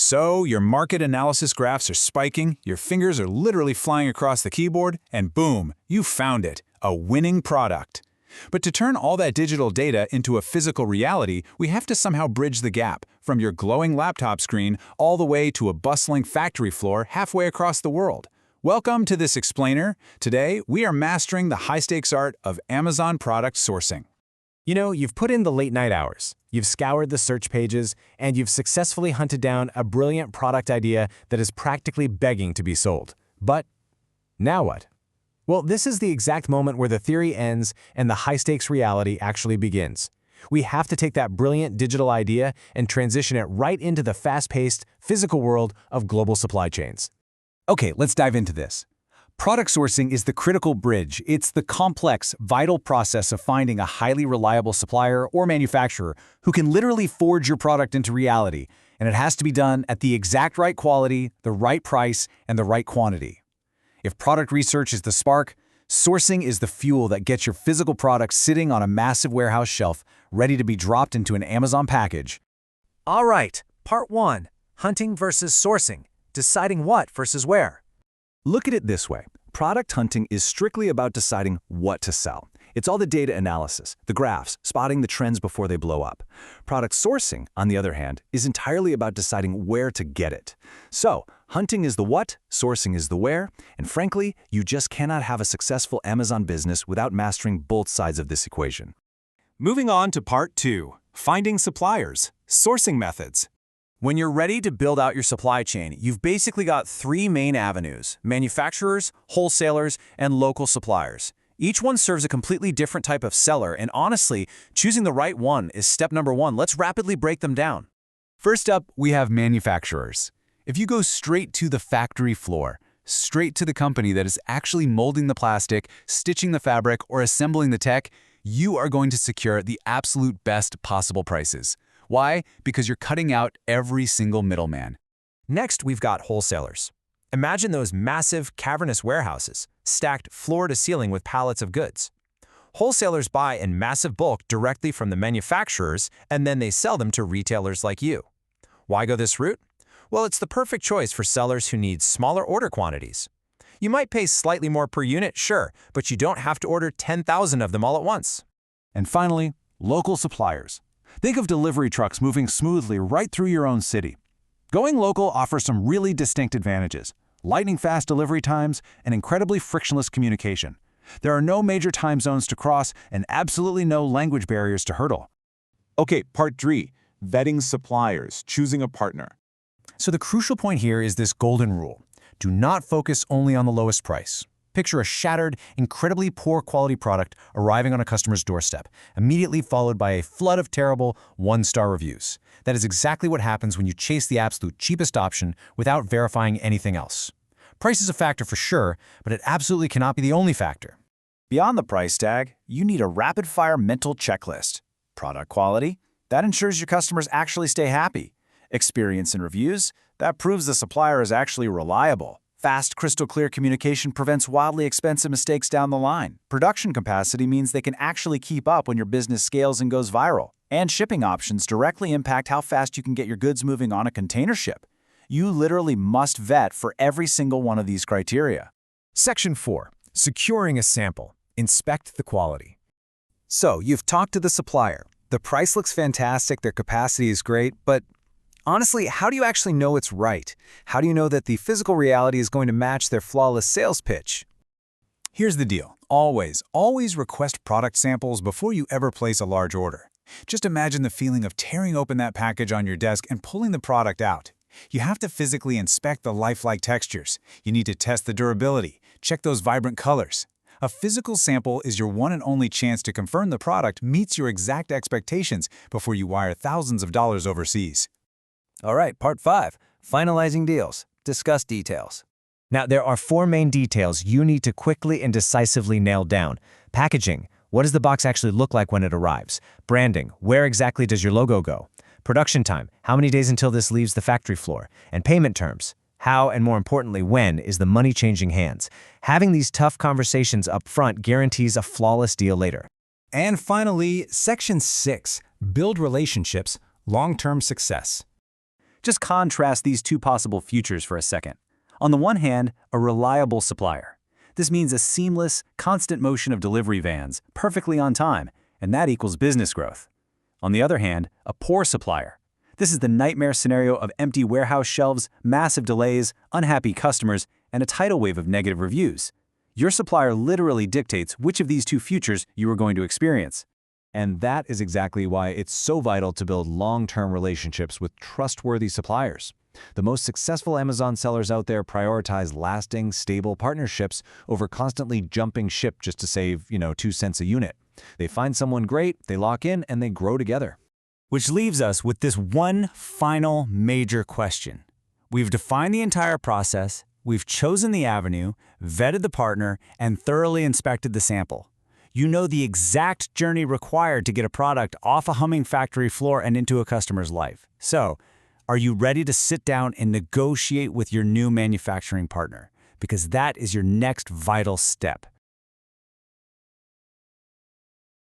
So, your market analysis graphs are spiking, your fingers are literally flying across the keyboard, and boom, you found it, a winning product. But to turn all that digital data into a physical reality, we have to somehow bridge the gap, from your glowing laptop screen all the way to a bustling factory floor halfway across the world. Welcome to this explainer. Today, we are mastering the high-stakes art of Amazon product sourcing. You know, you've put in the late-night hours, you've scoured the search pages, and you've successfully hunted down a brilliant product idea that is practically begging to be sold. But now what? Well, this is the exact moment where the theory ends and the high-stakes reality actually begins. We have to take that brilliant digital idea and transition it right into the fast-paced, physical world of global supply chains. Okay, let's dive into this. Product sourcing is the critical bridge. It's the complex, vital process of finding a highly reliable supplier or manufacturer who can literally forge your product into reality, and it has to be done at the exact right quality, the right price, and the right quantity. If product research is the spark, sourcing is the fuel that gets your physical product sitting on a massive warehouse shelf, ready to be dropped into an Amazon package. All right, part 1, hunting versus sourcing, deciding what versus where. Look at it this way. Product hunting is strictly about deciding what to sell. It's all the data analysis, the graphs, spotting the trends before they blow up. Product sourcing, on the other hand, is entirely about deciding where to get it. So, hunting is the what, sourcing is the where, and frankly, you just cannot have a successful Amazon business without mastering both sides of this equation. Moving on to part 2, finding suppliers, sourcing methods. When you're ready to build out your supply chain, you've basically got 3 main avenues: manufacturers, wholesalers, and local suppliers. Each one serves a completely different type of seller, and honestly, choosing the right one is step number 1. Let's rapidly break them down. First up, we have manufacturers. If you go straight to the factory floor, straight to the company that is actually molding the plastic, stitching the fabric, or assembling the tech, you are going to secure the absolute best possible prices. Why? Because you're cutting out every single middleman. Next, we've got wholesalers. Imagine those massive, cavernous warehouses, stacked floor to ceiling with pallets of goods. Wholesalers buy in massive bulk directly from the manufacturers, and then they sell them to retailers like you. Why go this route? Well, it's the perfect choice for sellers who need smaller order quantities. You might pay slightly more per unit, sure, but you don't have to order 10,000 of them all at once. And finally, local suppliers. Think of delivery trucks moving smoothly right through your own city. Going local offers some really distinct advantages: lightning-fast delivery times and incredibly frictionless communication. There are no major time zones to cross and absolutely no language barriers to hurdle. Okay, part 3, vetting suppliers, choosing a partner. So the crucial point here is this golden rule. Do not focus only on the lowest price. Picture a shattered, incredibly poor quality product arriving on a customer's doorstep, immediately followed by a flood of terrible one-star reviews. That is exactly what happens when you chase the absolute cheapest option without verifying anything else. Price is a factor for sure, but it absolutely cannot be the only factor. Beyond the price tag, you need a rapid-fire mental checklist. Product quality, that ensures your customers actually stay happy. Experience and reviews, that proves the supplier is actually reliable. Fast, crystal-clear communication prevents wildly expensive mistakes down the line. Production capacity means they can actually keep up when your business scales and goes viral. And shipping options directly impact how fast you can get your goods moving on a container ship. You literally must vet for every single one of these criteria. Section 4. Securing a sample. Inspect the quality. So, you've talked to the supplier. The price looks fantastic, their capacity is great, but honestly, how do you actually know it's right? How do you know that the physical reality is going to match their flawless sales pitch? Here's the deal. Always request product samples before you ever place a large order. Just imagine the feeling of tearing open that package on your desk and pulling the product out. You have to physically inspect the lifelike textures. You need to test the durability, check those vibrant colors. A physical sample is your one and only chance to confirm the product meets your exact expectations before you wire thousands of dollars overseas. All right, part 5, finalizing deals. Discuss details. Now, there are 4 main details you need to quickly and decisively nail down. Packaging. What does the box actually look like when it arrives? Branding. Where exactly does your logo go? Production time. How many days until this leaves the factory floor? And payment terms. How, and more importantly, when is the money changing hands? Having these tough conversations up front guarantees a flawless deal later. And finally, Section 6, build relationships, long-term success. Just contrast these two possible futures for a second. On the one hand, a reliable supplier. This means a seamless, constant motion of delivery vans, perfectly on time, and that equals business growth. On the other hand, a poor supplier. This is the nightmare scenario of empty warehouse shelves, massive delays, unhappy customers, and a tidal wave of negative reviews. Your supplier literally dictates which of these two futures you are going to experience. And that is exactly why it's so vital to build long-term relationships with trustworthy suppliers. The most successful Amazon sellers out there prioritize lasting, stable partnerships over constantly jumping ship just to save, 2 cents a unit. They find someone great, they lock in, and they grow together. Which leaves us with this one final major question. We've defined the entire process, we've chosen the avenue, vetted the partner, and thoroughly inspected the sample. You know the exact journey required to get a product off a humming factory floor and into a customer's life. So, are you ready to sit down and negotiate with your new manufacturing partner? Because that is your next vital step.